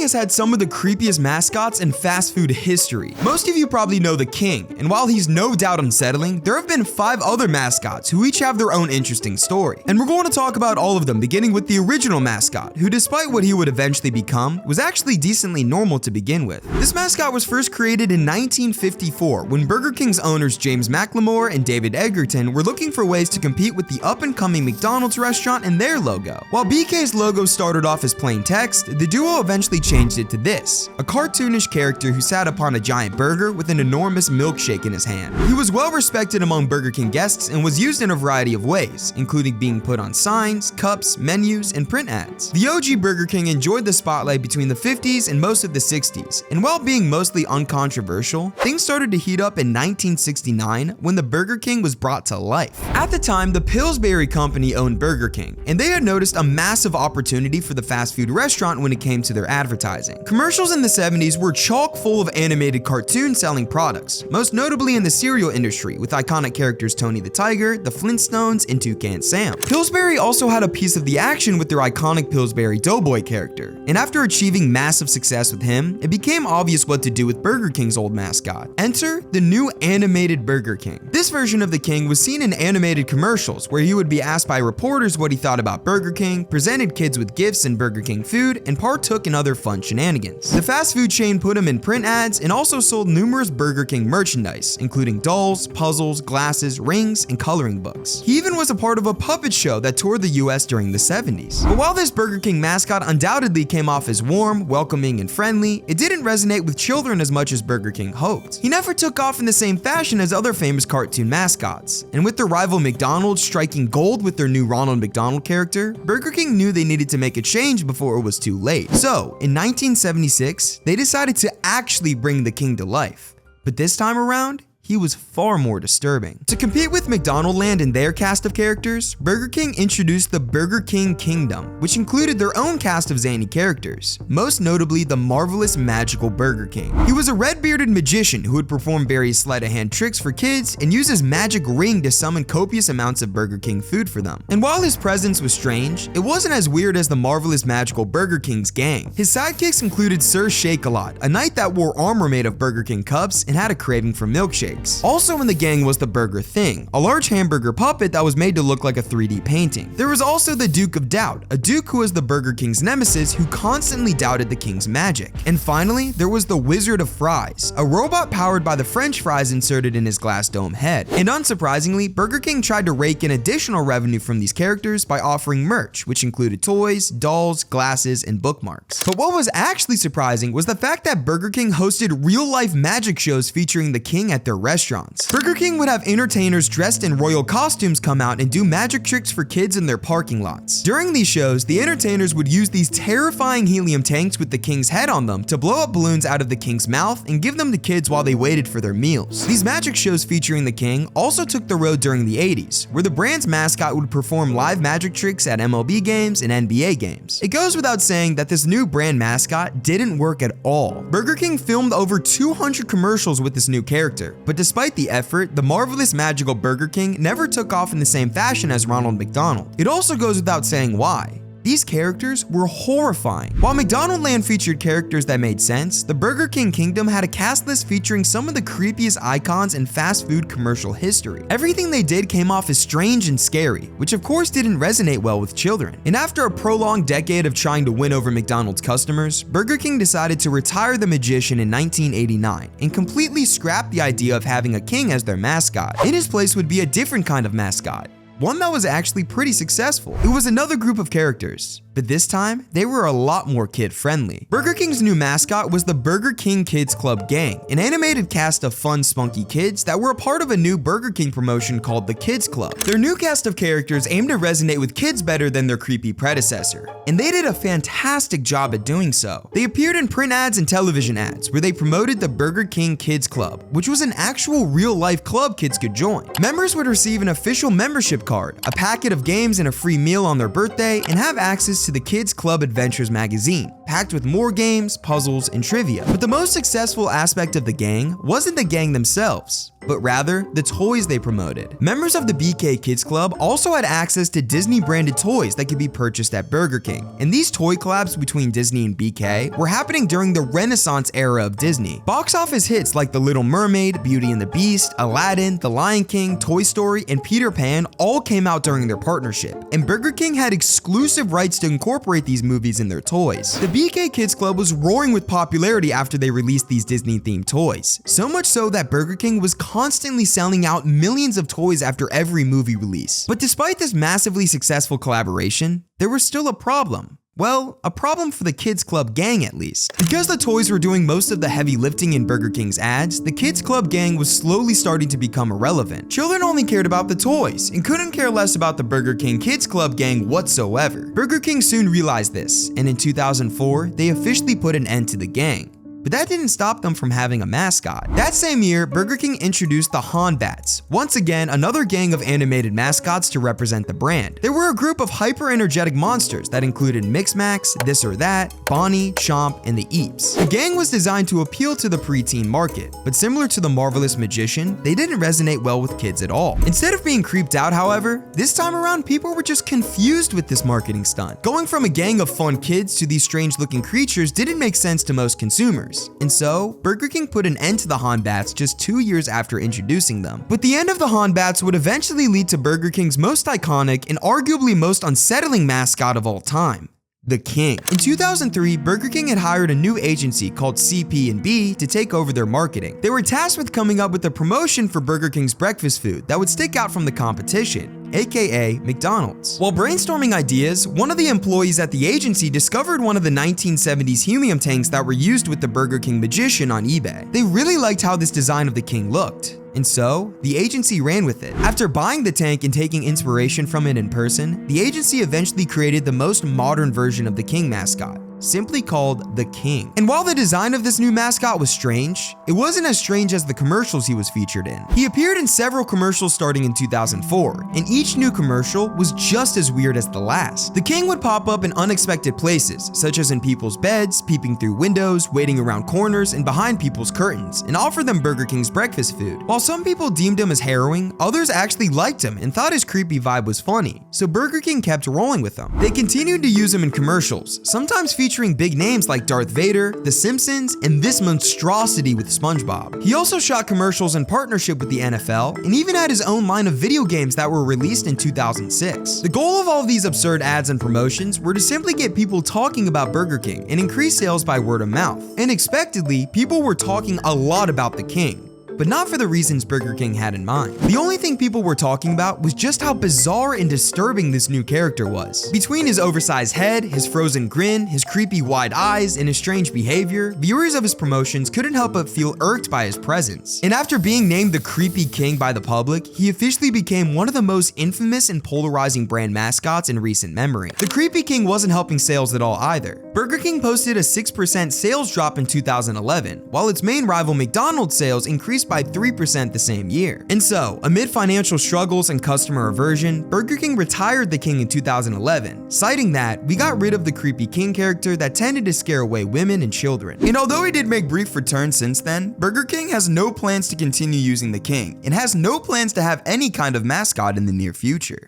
has had some of the creepiest mascots in fast food history. Most of you probably know the King, and while he's no doubt unsettling, there have been 5 other mascots who each have their own interesting story. And we're going to talk about all of them, beginning with the original mascot, who despite what he would eventually become, was actually decently normal to begin with. This mascot was first created in 1954 when Burger King's owners James McLemore and David Egerton were looking for ways to compete with the up-and-coming McDonald's restaurant and their logo. While BK's logo started off as plain text, the duo eventually changed it to this, a cartoonish character who sat upon a giant burger with an enormous milkshake in his hand. He was well respected among Burger King guests and was used in a variety of ways, including being put on signs, cups, menus, and print ads. The OG Burger King enjoyed the spotlight between the 50s and most of the 60s, and while being mostly uncontroversial, things started to heat up in 1969 when the Burger King was brought to life. At the time, the Pillsbury Company owned Burger King, and they had noticed a massive opportunity for the fast food restaurant when it came to their advertising. Commercials in the 70s were chock full of animated cartoons selling products, most notably in the cereal industry with iconic characters Tony the Tiger, the Flintstones, and Toucan Sam. Pillsbury also had a piece of the action with their iconic Pillsbury Doughboy character, and after achieving massive success with him, it became obvious what to do with Burger King's old mascot. Enter the new animated Burger King. This version of the King was seen in animated commercials where he would be asked by reporters what he thought about Burger King, presented kids with gifts and Burger King food, and partook in other fun shenanigans. The fast food chain put him in print ads and also sold numerous Burger King merchandise, including dolls, puzzles, glasses, rings, and coloring books. He even was a part of a puppet show that toured the US during the 70s. But while this Burger King mascot undoubtedly came off as warm, welcoming, and friendly, it didn't resonate with children as much as Burger King hoped. He never took off in the same fashion as other famous cartoon mascots, and with their rival McDonald's striking gold with their new Ronald McDonald character, Burger King knew they needed to make a change before it was too late. So, in 1976, they decided to actually bring the King to life. But this time around, he was far more disturbing. To compete with McDonaldland and their cast of characters, Burger King introduced the Burger King Kingdom, which included their own cast of zany characters, most notably the marvelous magical Burger King. He was a red-bearded magician who would perform various sleight-of-hand tricks for kids and use his magic ring to summon copious amounts of Burger King food for them. And while his presence was strange, it wasn't as weird as the marvelous magical Burger King's gang. His sidekicks included Sir Shake-a-Lot, a knight that wore armor made of Burger King cups and had a craving for milkshakes. Also in the gang was the Burger Thing, a large hamburger puppet that was made to look like a 3D painting. There was also the Duke of Doubt, a duke who was the Burger King's nemesis who constantly doubted the King's magic. And finally, there was the Wizard of Fries, a robot powered by the French fries inserted in his glass dome head. And unsurprisingly, Burger King tried to rake in additional revenue from these characters by offering merch, which included toys, dolls, glasses, and bookmarks. But what was actually surprising was the fact that Burger King hosted real-life magic shows featuring the King at their restaurants. Burger King would have entertainers dressed in royal costumes come out and do magic tricks for kids in their parking lots. During these shows, the entertainers would use these terrifying helium tanks with the King's head on them to blow up balloons out of the King's mouth and give them to kids while they waited for their meals. These magic shows featuring the King also took the road during the 80s, where the brand's mascot would perform live magic tricks at MLB games and NBA games. It goes without saying that this new brand mascot didn't work at all. Burger King filmed over 200 commercials with this new character, but despite the effort, the marvelous magical Burger King never took off in the same fashion as Ronald McDonald. It also goes without saying why. These characters were horrifying. While McDonaldland featured characters that made sense, the Burger King Kingdom had a cast list featuring some of the creepiest icons in fast food commercial history. Everything they did came off as strange and scary, which of course didn't resonate well with children. And after a prolonged decade of trying to win over McDonald's customers, Burger King decided to retire the magician in 1989 and completely scrap the idea of having a king as their mascot. In his place would be a different kind of mascot, one that was actually pretty successful. It was another group of characters, but this time, they were a lot more kid-friendly. Burger King's new mascot was the Burger King Kids Club Gang, an animated cast of fun, spunky kids that were a part of a new Burger King promotion called the Kids Club. Their new cast of characters aimed to resonate with kids better than their creepy predecessor, and they did a fantastic job at doing so. They appeared in print ads and television ads where they promoted the Burger King Kids Club, which was an actual real-life club kids could join. Members would receive an official membership card, a packet of games, and a free meal on their birthday, and have access to the Kids Club Adventures magazine, packed with more games, puzzles, and trivia. But the most successful aspect of the gang wasn't the gang themselves. but rather the toys they promoted. Members of the BK Kids Club also had access to Disney-branded toys that could be purchased at Burger King, and these toy collabs between Disney and BK were happening during the Renaissance era of Disney. Box office hits like The Little Mermaid, Beauty and the Beast, Aladdin, The Lion King, Toy Story, and Peter Pan all came out during their partnership, and Burger King had exclusive rights to incorporate these movies in their toys. The BK Kids Club was roaring with popularity after they released these Disney-themed toys, so much so that Burger King was constantly selling out millions of toys after every movie release. But despite this massively successful collaboration, there was still a problem. Well, a problem for the Kids Club gang at least. Because the toys were doing most of the heavy lifting in Burger King's ads, the Kids Club gang was slowly starting to become irrelevant. Children only cared about the toys and couldn't care less about the Burger King Kids Club gang whatsoever. Burger King soon realized this, and in 2004, they officially put an end to the gang. But that didn't stop them from having a mascot. That same year, Burger King introduced the Honbats, once again another gang of animated mascots to represent the brand. They were a group of hyper-energetic monsters that included Mix-Max, This or That, Bonnie, Chomp, and the Eeps. The gang was designed to appeal to the preteen market, but similar to the Marvelous Magician, they didn't resonate well with kids at all. Instead of being creeped out, however, this time around people were just confused with this marketing stunt. Going from a gang of fun kids to these strange-looking creatures didn't make sense to most consumers. And so, Burger King put an end to the Honbats just 2 years after introducing them. But the end of the Honbats would eventually lead to Burger King's most iconic and arguably most unsettling mascot of all time, the King. In 2003, Burger King had hired a new agency called CP&B to take over their marketing. They were tasked with coming up with a promotion for Burger King's breakfast food that would stick out from the competition, aka McDonald's. While brainstorming ideas, one of the employees at the agency discovered one of the 1970s helium tanks that were used with the Burger King Magician on eBay. They really liked how this design of the King looked, and so, the agency ran with it. After buying the tank and taking inspiration from it in person, the agency eventually created the most modern version of the King mascot, simply called the King. And while the design of this new mascot was strange, it wasn't as strange as the commercials he was featured in. He appeared in several commercials starting in 2004, and each new commercial was just as weird as the last. The King would pop up in unexpected places, such as in people's beds, peeping through windows, waiting around corners, and behind people's curtains, and offer them Burger King's breakfast food. While some people deemed him as harrowing, others actually liked him and thought his creepy vibe was funny, so Burger King kept rolling with him. They continued to use him in commercials, sometimes featuring big names like Darth Vader, The Simpsons, and this monstrosity with SpongeBob. He also shot commercials in partnership with the NFL and even had his own line of video games that were released in 2006. The goal of all of these absurd ads and promotions were to simply get people talking about Burger King and increase sales by word of mouth. Unexpectedly, people were talking a lot about the King, but not for the reasons Burger King had in mind. The only thing people were talking about was just how bizarre and disturbing this new character was. Between his oversized head, his frozen grin, his creepy wide eyes, and his strange behavior, viewers of his promotions couldn't help but feel irked by his presence. And after being named the Creepy King by the public, he officially became one of the most infamous and polarizing brand mascots in recent memory. The Creepy King wasn't helping sales at all either. Burger King posted a 6% sales drop in 2011, while its main rival McDonald's sales increased by 3% the same year. And so, amid financial struggles and customer aversion, Burger King retired the King in 2011, citing that we got rid of the Creepy King character that tended to scare away women and children. And although he did make brief returns since then, Burger King has no plans to continue using the King and has no plans to have any kind of mascot in the near future.